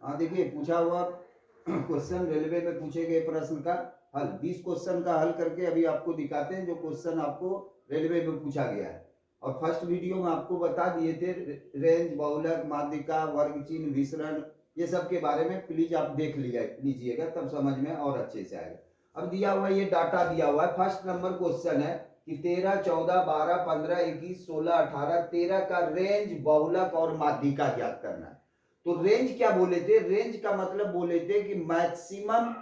हाँ देखिए, पूछा हुआ क्वेश्चन रेलवे में पूछे गए प्रश्न का हल, 20 क्वेश्चन का हल करके अभी आपको दिखाते हैं जो क्वेश्चन आपको रेलवे में पूछा गया है। और फर्स्ट वीडियो में आपको बता दिए थे रेंज, बहुलक, माध्यिका, वर्ग चिन्ह, विसरण, ये सब के बारे में। प्लीज आप देख लीजिएगा, तब समझ में और अच्छे से आएगा। अब दिया हुआ ये डाटा दिया हुआ है, फर्स्ट नंबर क्वेश्चन है कि 13, 14, 12, 15, 21, 16, 18, 13 का रेंज, बहुलक और माध्यिका ज्ञात करना है। तो रेंज क्या बोले थे? रेंज का मतलब बोले थे कि मैक्सिमम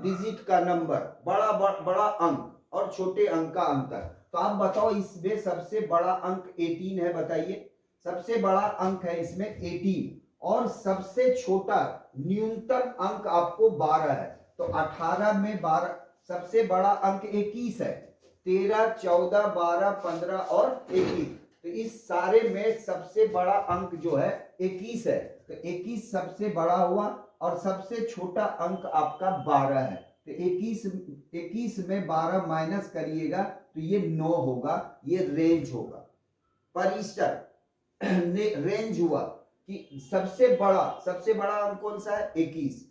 डिजिट का नंबर, बड़ा अंक और छोटे अंक का अंतर। तो आप बताओ, इसमें सबसे बड़ा अंक 18 है, बताइए। सबसे बड़ा अंक है इसमें 18 और सबसे छोटा न्यूनतम अंक आपको 12 है। तो 18 में 12, सबसे बड़ा अंक 21 है। 13, 14, 12, 15 और 21, तो इस सारे में सबसे बड़ा अंक जो है 21 है। तो 21 सबसे बड़ा हुआ और सबसे छोटा अंक आपका 12 है। तो 21 में 12 माइनस करिएगा तो ये 9 होगा, ये रेंज होगा। परिष्टर रेंज हुआ कि सबसे बड़ा अंक कौन सा है? 21।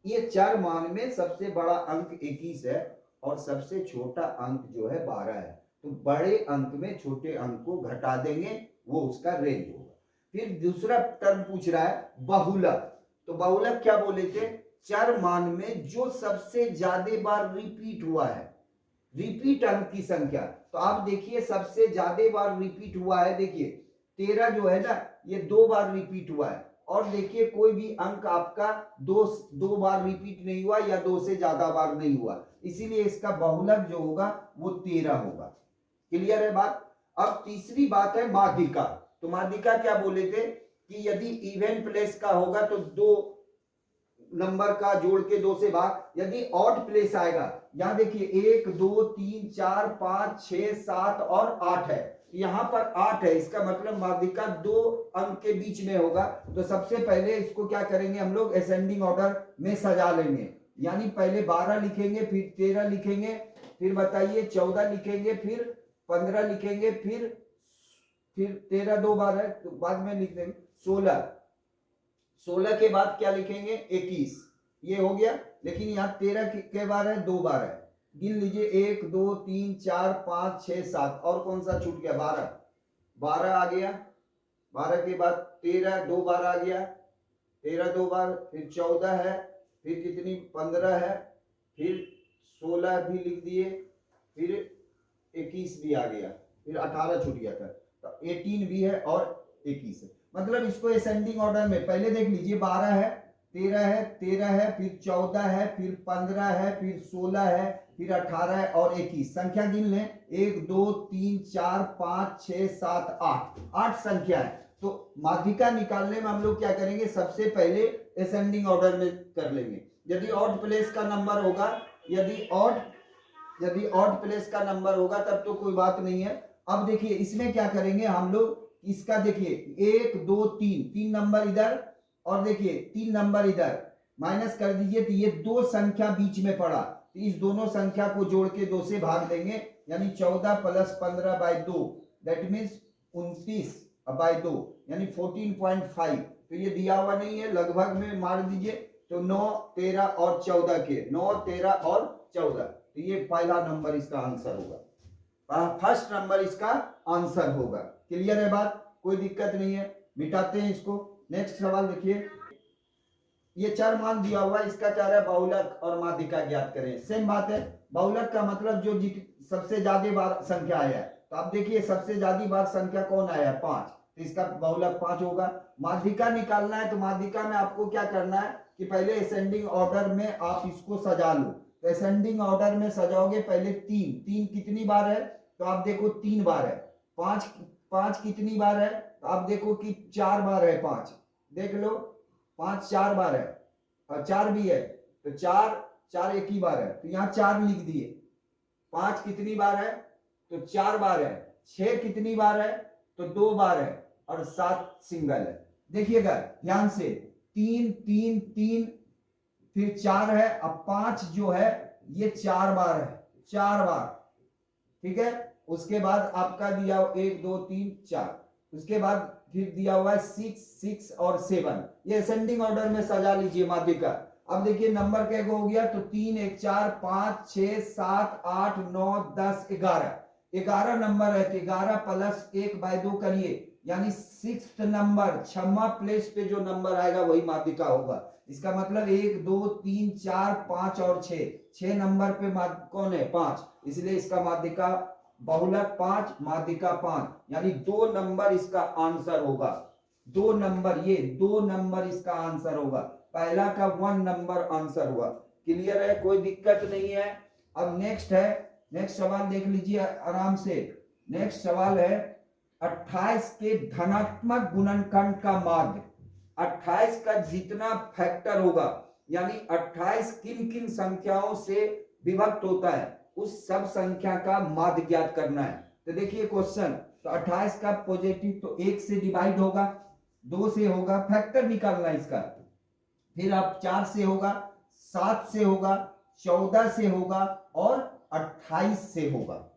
ये चार मान में सबसे बड़ा अंक 21 है और सबसे छोटा अंक जो है 12 है। तो बड़े अंक में छोटे अंक को घटा देंगे, वो उसका रेंज होगा। फिर दूसरा टर्म पूछ रहा है बहुलक। तो बहुलक क्या बोले थे? चर मान में जो सबसे ज्यादा बार रिपीट हुआ है, रिपीट अंक की संख्या। तो आप देखिए सबसे ज्यादा बार रिपीट हुआ है, देखिए 13 जो है ना, ये 2 बार रिपीट हुआ है। और देखिए कोई भी अंक आपका दो बार रिपीट नहीं हुआ या 2 से ज्यादा बार नहीं हुआ, इसीलिए इसका बहुलक जो होगा वो 13 होगा। क्लियर है बात? अब तीसरी बात है माध्यिका। तो माध्यिका क्या बोले थे कि यदि इवन प्लेस का होगा तो 2 नंबर का जोड़ के 2 से भाग, यदि ऑड प्लेस आएगा, यहां देखिए 1, 2, 3, 4, 5, 6, 7 और 8 है, यहां पर 8 है, इसका मतलब माध्यिका 2 अंक के बीच में होगा। तो सबसे पहले इसको क्या करेंगे हम लोग? असेंडिंग ऑर्डर में सजा लेंगे, यानी पहले 12 लिखेंगे, फिर 13 लिखेंगे, फिर बताइए 14 लिखेंगे, फिर 15 लिखेंगे, फिर 13 2 बार है तो बाद में लिख देंगे 16, 16 के बाद क्या लिखेंगे? 21, ये हो गया। लेकिन यहाँ 13 के बार है? 2 बार है। गिन लीजिए 1, 2, 3, 4, 5, 6, 7 और कौन सा छूट गया? 12, 12 आ गया। 12 के बाद 13 2 बार आ गया, 13 2 बार, फिर 14 है, फिर कितनी? 15 है, फिर 16 भी लिख दिए, फिर 21 भी आ गया, फिर 18 छूट गया था। तो 18 भी है और 21 है। मतलब इसको असेंडिंग ऑर्डर में पहले देख लीजिए, 12 है, 13 है, 13 है, फिर 14 है, फिर 15 है, फिर 16 है, फिर 18 है और 21। संख्या गिन लें, 1, 2, 3, 4, 5, 6, 7, 8, 8 संख्या है। तो माध्यिका निकालने में हम लोग क्या करेंगे? सबसे पहले असेंडिंग ऑर्डर में कर लेंगे। यदि ऑड प्लेस का नंबर होगा, यदि ऑड प्लेस का नंबर होगा तब तो कोई बात नहीं है। अब देखिए इसमें क्या करेंगे हम लोग, इसका देखिए 1, 2, 3, 3 नंबर इधर और देखिए 3 नंबर इधर, माइनस कर दीजिए तो ये 2 संख्या बीच में पड़ा, तो इस दोनों संख्या को जोड़ के 2 से भाग देंगे, यानी 14 + 15 बाई 2, दैट मीन्स 29 बाई 2, यानी 14.5। तो ये दिया हुआ नहीं है, लगभग में मार दीजिए। तो 9, 13 और 14 के 9, 13 और 14, तो ये पहला नंबर इसका आंसर होगा, फर्स्ट नंबर इसका आंसर होगा। क्लियर है बात? कोई दिक्कत नहीं है, मिटाते हैं इसको। नेक्स्ट सवाल देखिए, ये चार मान दिया हुआ है, इसका क्या है? बहुलक और माध्यिका ज्ञात करें। सेम बात है, बहुलक का मतलब जो सबसे ज्यादा बार संख्या आया है। तो आप देखिए सबसे ज्यादा बार संख्या कौन आया है? 5, तो इसका बहुलक 5 होगा। माध्यिका निकालना है तो माध्यिका में आपको क्या करना है कि पहले असेंडिंग ऑर्डर में आप इसको सजा लो। तो असेंडिंग ऑर्डर में सजाओगे, पहले 3 कितनी बार है? तो आप देखो 3 बार है। 5 कितनी बार है? तो आप देखो कि 4 बार है। 5 देख लो, 5 4 बार है और 4 भी है, तो 4 एक ही बार है, तो यहाँ 4 लिख दिए। 5 कितनी बार है? तो 4 बार है। 6 कितनी बार है? तो 2 बार है और 7 सिंगल है। देखिएगा ध्यान से, 3 3 3, फिर 4 है, अब 5 जो है ये 4 बार है, 4 बार, ठीक है। उसके बाद आपका दिया 1 2 3 4, उसके बाद फिर दिया हुआ है 6, 6 और 7। ये असेंडिंग ऑर्डर में सजा लीजिए माध्यिका। अब देखिए नंबर क्या हो गया, तो 3, 1, 4, 5, 6, 7, 8, 9, 10, 11। 11 नंबर है, तो 11 प्लस 1/2 करिए, यानी 6th नंबर, 6वां प्लेस पे जो नंबर आएगा वही माध्यिका होगा। इसका मतलब 1, 2, 3, 4, 5 और 6, 6 नंबर पे कौन है, 5, इसलिए इसका माध्यिका बहुलक 5, माध्यिका 5, यानी 2 नंबर इसका आंसर होगा। 2 नंबर, ये 2 नंबर इसका आंसर होगा। पहला का 1 नंबर आंसर हुआ। क्लियर है, कोई दिक्कत नहीं है। अब नेक्स्ट है, नेक्स्ट सवाल देख लीजिए आराम से। नेक्स्ट सवाल है 28 के धनात्मक गुणनखंड का माध्य। 28 का जितना फैक्टर होगा, यानी 28 किन किन संख्याओं से विभक्त होता है, उस सब संख्या का माध्य ज्ञात करना है। तो देखिए क्वेश्चन, तो 28 का पॉजिटिव तो 1 से डिवाइड होगा, 2 से होगा, फैक्टर निकालना है इसका। फिर आप 4 से होगा, 7 से होगा, 14 से होगा और 28 से होगा।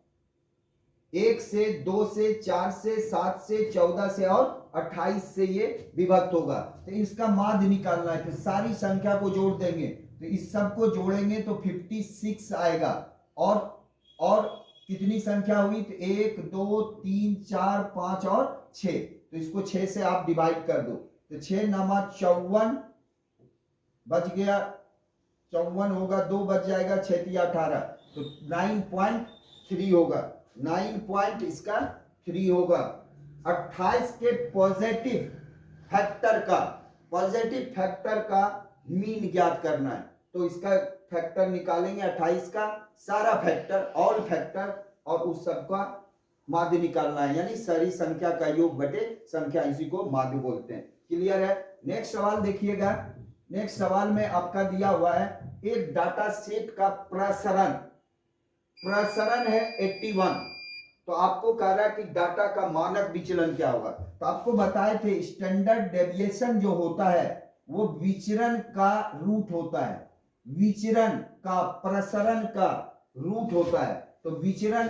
1 से, 2 से, 4 से, 7 से, 14 से और 28 से ये विभक्त होगा। तो इसका माध्य निकालना है, तो सारी संख्या को जोड़ देंगे, तो इस सब को जोड़ेंगे तो 56 आएगा। और कितनी संख्या हुई, तो 1, 2, 3, 4, 5 और 6, तो इसको 6 से आप डिवाइड कर दो, तो 6 नामा 54 बच गया, 54 होगा, 2 बच जाएगा, 6 तिया 18, तो 9.3 होगा, 9 पॉइंट इसका 3 होगा। 28 के पॉजिटिव फैक्टर का मीन ज्ञात करना है, तो इसका फैक्टर निकालेंगे 28 का सारा फैक्टर, ऑल फैक्टर, और उस सब का माध्य निकालना है, यानी सारी संख्या का योग बटे संख्या, इसी को माध्य बोलते हैं। क्लियर है। नेक्स्ट सवाल देखिएगा। नेक्स्ट सवाल में आपका दिया हुआ है एक डाटा सेट का प्रसरण है 81। तो आपको कह रहा है कि डाटा का मानक विचलन क्या होगा। तो आपको बताए थे स्टैंडर्ड डेविएशन जो होता है वो विचरण का रूट होता है, विचरण का प्रसरण का रूट होता है। तो विचरण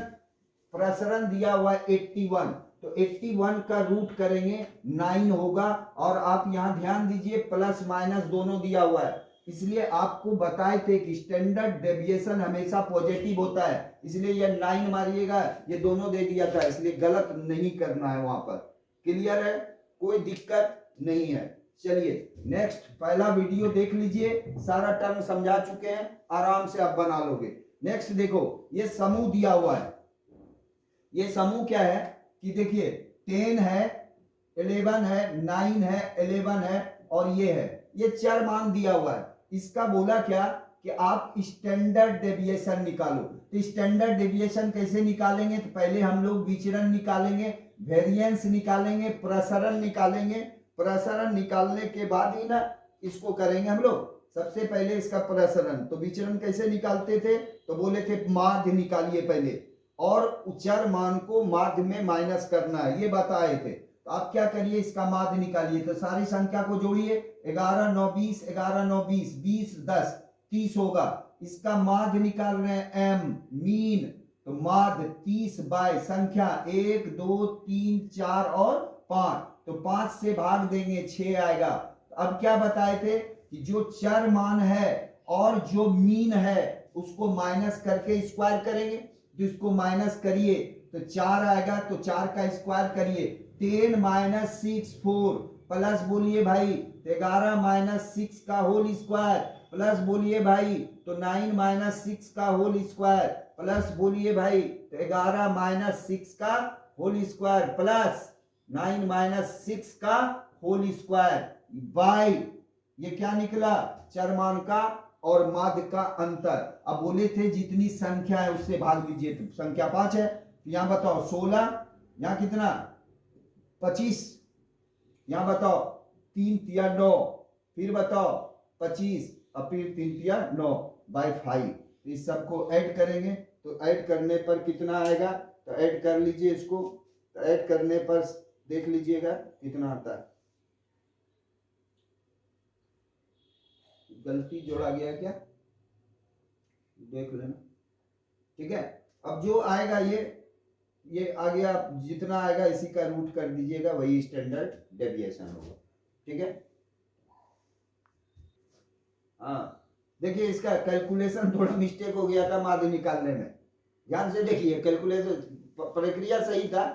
प्रसरण दिया हुआ है 81, तो 81 का रूट करेंगे 9 होगा। और आप यहां ध्यान दीजिए प्लस माइनस दोनों दिया हुआ है, इसलिए आपको बताए थे कि स्टैंडर्ड डेविएशन हमेशा पॉजिटिव होता है, इसलिए ये 9 मारिएगा, ये दोनों दे दिया था, इसलिए गलत नहीं करना है वहां पर। क्लियर है, कोई दिक्कत नहीं है। चलिए नेक्स्ट, पहला वीडियो देख लीजिए, सारा टर्म समझा चुके हैं, आराम से आप बना लोगे। नेक्स्ट देखो, ये समूह दिया हुआ है। ये समूह क्या है कि देखिए 10 है, 11 है, 9 है, 11 है और ये है, ये 4 मान दिया हुआ है। इसका बोला क्या कि आप स्टैंडर्ड डेविएशन निकालो। तो स्टैंडर्ड डेविएशन कैसे निकालेंगे, तो पहले हम लोग विचरण निकालेंगे, वेरिएंस निकालेंगे, प्रसरण निकालेंगे। प्रसरण निकालने के बाद ही ना इसको करेंगे हम लोग। सबसे पहले इसका प्रसरण, तो विचरण कैसे निकालते थे, तो बोले थे माध्य निकालिए पहले, और चर मान को माध्य में माइनस करना है, ये बताए थे। तो आप क्या करिए, इसका माध्य निकालिए, तो सारी संख्या को जोड़िए, 11, 9, 20, 11, 9, 20, 20, 10, 30 होगा। इसका माध्य निकाल रहे हैं एम, मीन, तो माध्य 30 बाय संख्या 1, 2, 3, 4 और 5, तो 5 से भाग देंगे 6 आएगा। तो अब क्या बताए थे कि जो चर मान है और जो मीन है उसको माइनस करके स्क्वायर करेंगे, तो इसको माइनस करिए तो 4 आएगा, तो 4 का स्क्वायर करिए, 10 माइनस 6 4, प्लस बोलिए भाई 11 माइनस 6 का होल स्क्वायर, प्लस बोलिए भाई तो 9 माइनस 6 का होल स्क्वायर, प्लस बोलिए भाई तो 11 माइनस 6 का होल स्क्वायर, प्लस 9 माइनस 6 का होल स्क्वायर बाय, ये क्या निकला, चरमान का और माध्य का अंतर। अब बोले थे जितनी संख्या है उससे भाग दीजिए, तो संख्या 5 है, तो यहां बताओ 16, यहां कितना 25, यहां बताओ 3 तिया 9, फिर बताओ 25 और फिर 3 तिया 9 बाय 5। इस सबको ऐड करेंगे, तो ऐड करने पर कितना आएगा, तो ऐड कर लीजिए इसको, तो ऐड करने पर देख लीजिएगा कितना आता है। गलती जोड़ा गया है क्या, देख लेना, ठीक है। अब जो आएगा ये ये आगे आप जितना आएगा इसी का रूट कर दीजिएगा, वही स्टैंडर्ड डेविएशन होगा। ठीक है, हाँ देखिए इसका कैलकुलेशन थोड़ा मिस्टेक हो गया था माध्य निकालने में, ध्यान से देखिए, कैलकुलेशन प्रक्रिया सही था,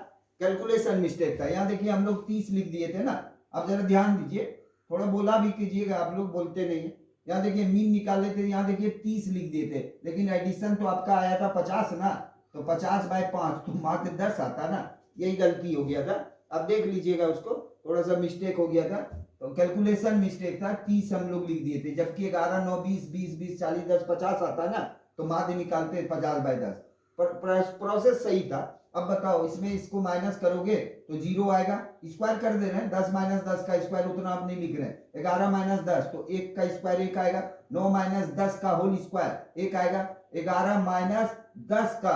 कैलकुलेशन मिस्टेक था। यहाँ देखिए हम लोग 30 लिख दिए थे ना, अब जरा ध्यान दीजिए, थोड़ा बोला भी कीजिएगा, आप लोग बोलते नहीं है। यहाँ देखिए मीन निकाले थे, यहाँ देखिए 30 लिख दिए थे, लेकिन एडिशन तो आपका आया था 50 ना, तो 50/5 तो मात्र 10 आता ना, यही गलती हो गया था। अब देख लीजिएगा उसको, थोड़ा सा मिस्टेक हो गया था, तो कैलकुलेशन मिस्टेक था, 30 हम लोग लिख दिए थे, जबकि 11 9 20 20 20 40 10 50 आता ना, तो माध्य निकालते 50/10। प्रोसेस सही था। अब बताओ इसमें इसको माइनस करोगे तो 0 आएगा, स्क्वायर कर दे रहे हैं, 10 - 10 का स्क्वायर उतना आप नहीं लिख रहे हैं, 11 - 10 तो 1 का स्क्वायर 1 आएगा, 9 - 10 का होल स्क्वायर 1 आएगा, 11 - 10 का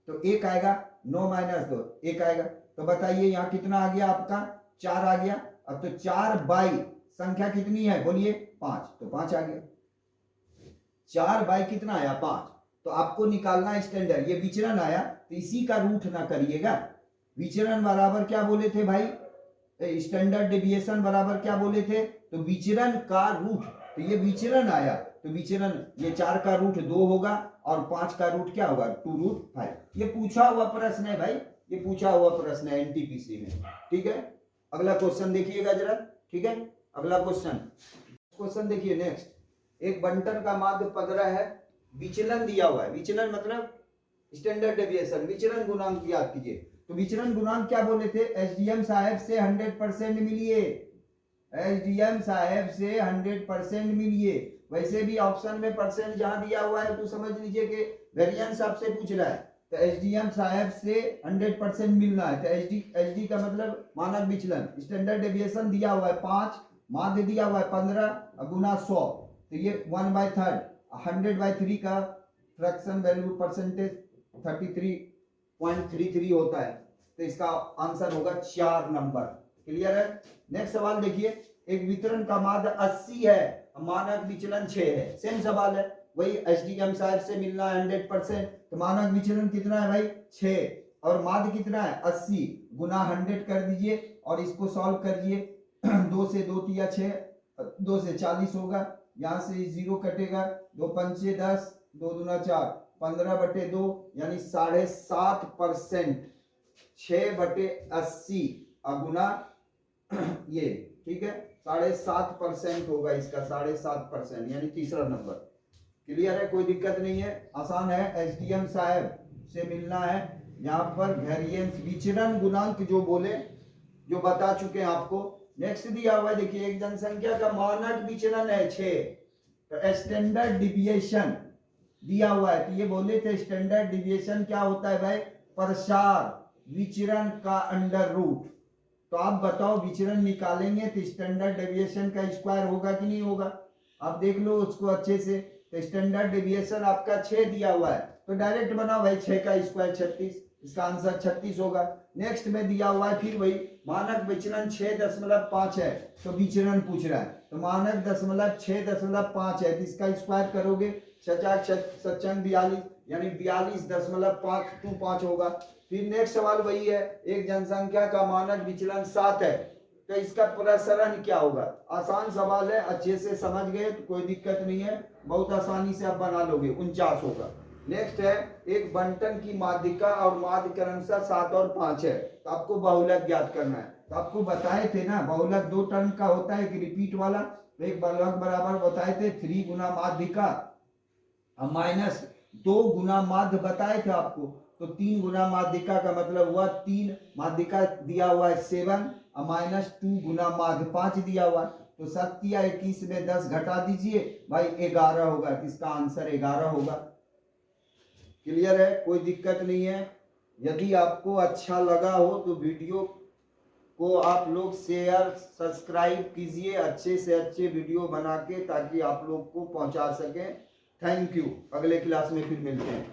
तो 1 आएगा, 9 - 2 1 आएगा। तो बताइए यहाँ कितना आ गया आपका, 4 आ गया। अब तो 4 बाई संख्या कितनी है बोलिए, 5, तो 5 आ गया। 4 बाई कितना आया, 5। तो आपको निकालना स्टैंडर्ड, ये विचरण आया तो इसी का रूट ना करिएगा। विचरण बराबर क्या बोले थे भाई, स्टैंडर्ड डेविएशन बराबर क्या बोले थे, तो विचरण का रूट, तो ये विचरण आया तो विचरण, ये 4 का रूट 2 होगा और 5 का रूट क्या होगा, 2√5। ये पूछा हुआ प्रश्न है भाई, ये पूछा हुआ प्रश्न है एनटीपीसी में। ठीक है, अगला क्वेश्चन देखिएगा जरा। ठीक है, अगला क्वेश्चन देखिए नेक्स्ट। एक बंटन का माध्य 15 है, विचलन दिया हुआ है, विचलन मतलब स्टैंडर्ड डेविएशन, विचलन गुणांक याद कीजिए। तो विचलन गुणांक क्या बोले थे, एसडीएम साहब से 100% मिलिए, एसडीएम साहब से 100% मिलिए। वैसे भी ऑप्शन में परसेंट जहां दिया हुआ है तो समझ लीजिए कि वेरिएंस आपसे पूछ रहा है, तो एसडीएम साहब से 100% मिलना है। तो एसडी का मतलब मानक विचलन, स्टैंडर्ड डेविएशन दिया हुआ है 5, माध्य दिया हुआ है 15 गुना 100, तो ये 1/3, 100/3 का फ्रैक्शन वैल्यू परसेंटेज 33.33 होता है, तो इसका आंसर होगा 4 नंबर। क्लियर है। नेक्स्ट सवाल देखिए, एक वितरण का माध्य 80 है, मानक विचलन 6 है, सेम सवाल है, वही एसडीएम साहब से मिलना है 100%, तो मानक विचलन कितना है भाई 6 और माध्य कितना है 80, गुना 100 कर दीजिए और इसको सॉल्व करिए। 2 से 2 तिया 6, 2 से 40 होगा, यहाँ से 0 कटेगा, 2 पंचे 10, 2 दूना 4, 15/2 यानी 7.5%, 6/80 गुना ये, ठीक है 7.5% होगा इसका, 7.5% यानी तीसरा नंबर। क्लियर है, कोई दिक्कत नहीं है, आसान है। एसडीएम साहब से मिलना है, यहाँ पर वेरिएंस विचरण गुणांक जो बोले, जो बता चुके हैं आपको। नेक्स्ट दिया हुआ है देखिए, एक जनसंख्या का मानक विचलन है 6, तो स्टैंडर्ड डिविएशन दिया हुआ है, तो ये बोले थे स्टैंडर्ड डिविएशन क्या होता है भाई, प्रसार विचरण का अंडर रूट। तो आप बताओ विचरण निकालेंगे तो स्टैंडर्ड डेविएशन का स्क्वायर होगा कि नहीं होगा, आप देख लो उसको अच्छे से। तो स्टैंडर्ड डेविएशन आपका 6 दिया हुआ है, तो डायरेक्ट बनाओ भाई, 6 का स्क्वायर 36, इसका आंसर 36 होगा। नेक्स्ट में दिया हुआ है फिर वही मानक विचलन 6.5 है, तो विचरण पूछ रहा है, तो मानक 6.5 है, तो इसका स्क्वायर करोगे 42 यानी 42.525 होगा। फिर नेक्स्ट सवाल वही है, एक जनसंख्या का मानक विचलन 7 है, तो इसका प्रसरण क्या होगा। आसान सवाल है, अच्छे से समझ गए तो कोई दिक्कत नहीं है, बहुत आसानी से आप बना लोगे, 49 होगा। नेक्स्ट है, एक बंटन की माध्यिका और माध्य क्रमशः 7 और 5 है, तो आपको बहुलक ज्ञात करना है। तो आपको बताए थे ना, बहुलक 2 टर्म का होता है, एक रिपीट वाला, तो एक बहुलक बराबर बताए थे 3 गुना माध्यिका -2 गुना माध्य बताए थे आपको, तो 3 गुना माध्यिका का मतलब हुआ 3, माध्यिका दिया हुआ है 7 और -2 गुना माध्य 5 दिया हुआ, तो 7 या 21 में 10 घटा दीजिए भाई 11 होगा, इसका आंसर 11 होगा। क्लियर है, कोई दिक्कत नहीं है। यदि आपको अच्छा लगा हो तो वीडियो को आप लोग शेयर सब्सक्राइब कीजिए, अच्छे से अच्छे वीडियो बना के, ताकि आप लोग को पहुंचा सकें। थैंक यू, अगले क्लास में फिर मिलते हैं।